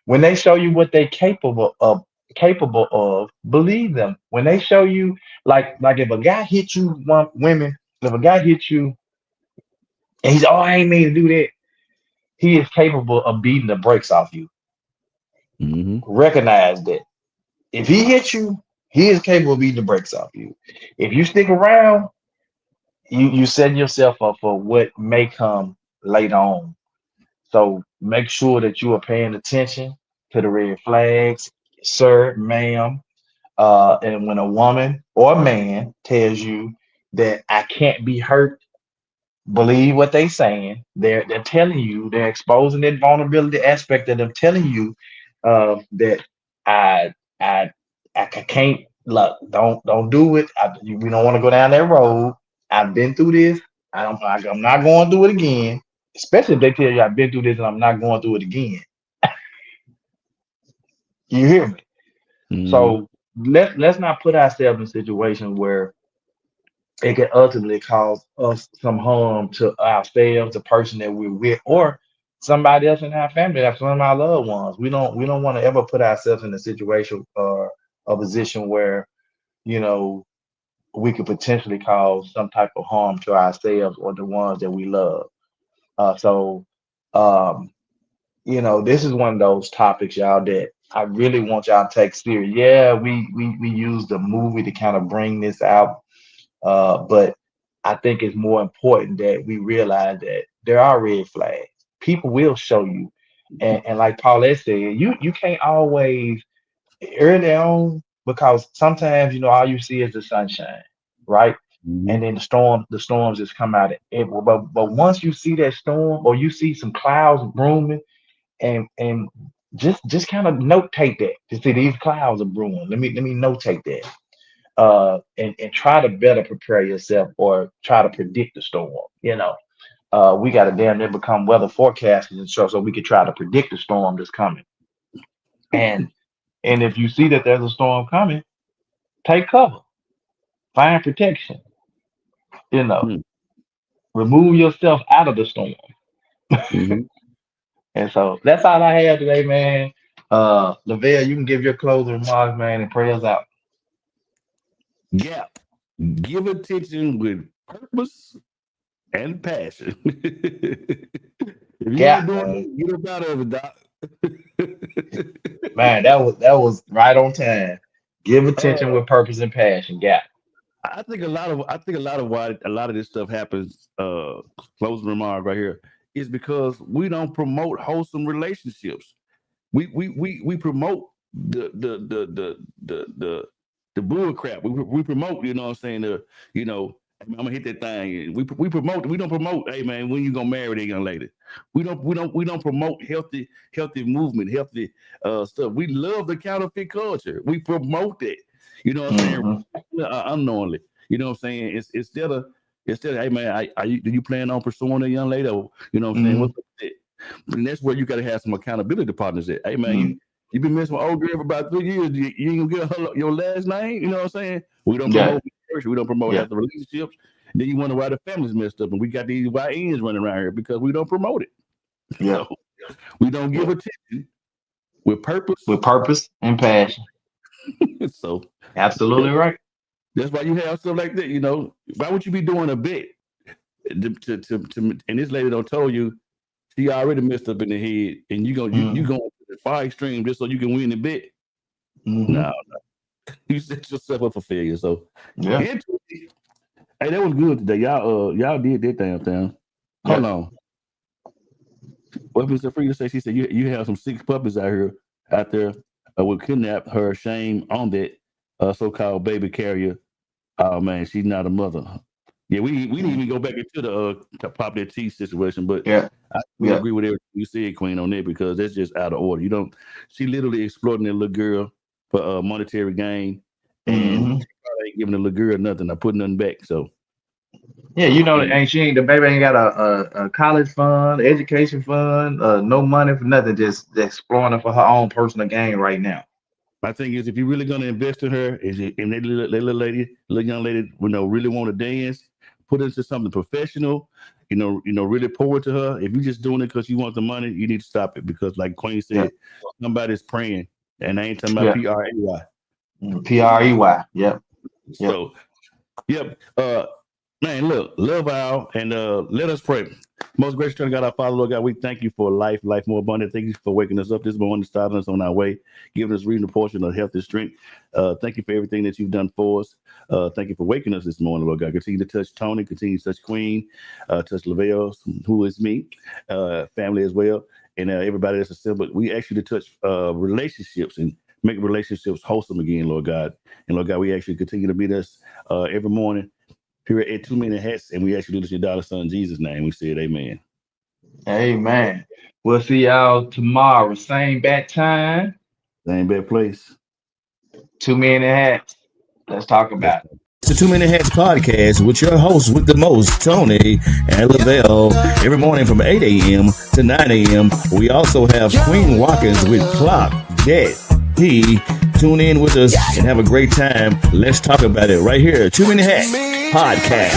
When they show you what they're capable of, believe them. When they show you, like if a guy hits you, if a guy hits you, and he's, I ain't mean to do that, he is capable of beating the brakes off you. Mm-hmm. Recognize that. If he hits you, he is capable of beating the brakes off you. If you stick around, you setting yourself up for what may come later on. So make sure that you are paying attention to the red flags, sir, ma'am. And when a woman or a man tells you that I can't be hurt, believe what they're saying. They're telling you, they're exposing that vulnerability aspect of them telling you that I can't, look, don't do it. We don't want to go down that road. I've been through this. I'm not going through it again. Especially if they tell you I've been through this and I'm not going through it again. You hear me? Mm-hmm. So let's not put ourselves in a situation where it can ultimately cause us some harm to ourselves, the person that we're with, or somebody else in our family, that's one of our loved ones. We don't want to ever put ourselves in a situation or a position where, we could potentially cause some type of harm to ourselves or the ones that we love. This is one of those topics, y'all, that I really want y'all to take serious. Yeah, we use the movie to kind of bring this out. But I think it's more important that we realize that there are red flags. People will show you. And like Paulette said, you can't always early on, because sometimes, all you see is the sunshine, right? Mm-hmm. And then the storms just come out of it. But once you see that storm, or you see some clouds brewing, and just kind of notate that. To see these clouds are brewing. Let me notate that. And try to better prepare yourself, or try to predict the storm. We got to damn near become weather forecasters and so we can try to predict the storm that's coming. And if you see that there's a storm coming, take cover, find protection. Remove yourself out of the storm. Mm-hmm. And so that's all I have today, man. Lavelle, you can give your closing remarks, man, and prayers out. Yeah. Give attention with purpose and passion. If you ain't doing it, get up out of it, Doc. Man, that was right on time. Give attention with purpose and passion. Yeah. I think a lot of why a lot of this stuff happens, closing remark right here, is because we don't promote wholesome relationships. We promote the bull crap. We promote, you know what I'm saying, I'm gonna hit that thing. We don't promote, hey man, when you gonna marry that young lady. We don't promote healthy movement, healthy stuff. We love the counterfeit culture. We promote it, you know what I'm saying, unknowingly. You know what I'm saying? It's instead of, hey man, do you plan on pursuing a young lady? Or, you know what I'm saying? What's it? And that's where you got to have some accountability partners at. Hey man, you been messing with old girl for about 3 years. You ain't gonna get her your last name. You know what I'm saying? We don't promote marriage. We don't promote healthy relationships. Then you wonder why the family's messed up, and we got these YNs running around here because we don't promote it. Yeah, so we don't give attention with purpose and passion. So absolutely right. That's why you have stuff like that. You know, why would you be doing a bet to and this lady don't tell you she already messed up in the head, and you going to the far extreme just so you can win the bet? No, you set yourself up for failure. So hey, that was good today. Y'all did that damn thing. Hold on. What Mr. Frida said? She said you have some sick puppies out there will kidnap her. Shame on that so-called baby carrier. Oh man, she's not a mother. Yeah, we didn't even go back into the pop that tea situation, but I agree with everything you said, Queen, on that, because that's just out of order. She literally exploiting that little girl for monetary gain, and she probably ain't giving the little girl nothing, or putting nothing back. So yeah, the baby ain't got a college fund, education fund, no money for nothing, just exploring her for her own personal gain right now. My thing is, if you're really going to invest in her, and that little young lady, really want to dance, put into something professional, really pour into her. If you're just doing it because you want the money, you need to stop it, because, like Queen said, somebody's praying, and I ain't talking about PREY. PREY. Yep. So, man, look, love our, and let us pray. Most gracious God, our Father, Lord God, we thank you for life more abundant. Thank you for waking us up this morning, starting us on our way, giving us reasonable portion of health and strength. Thank you for everything that you've done for us. Thank you for waking us this morning, Lord God. Continue to touch Tony, continue to touch Queen, touch Lavelle, who is me, family as well, and everybody that's assembled. We ask you to touch relationships and make relationships wholesome again, Lord God. And Lord God, we actually continue to meet us every morning here at 2 Minute Hats, and we actually do this in your daughter's son Jesus' name. We said amen. Amen. We'll see y'all tomorrow. Same bat time. Same bad place. 2 Minute Hats. Let's talk about it. It's the 2 Minute Hats podcast with your hosts with the most, Tony and Lavelle, every morning from 8 a.m. to 9 a.m. We also have Queen Watkins with Clock That He. Tune in with us and have a great time. Let's talk about it right here. 2 Minute Hats podcast.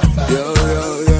Yeah,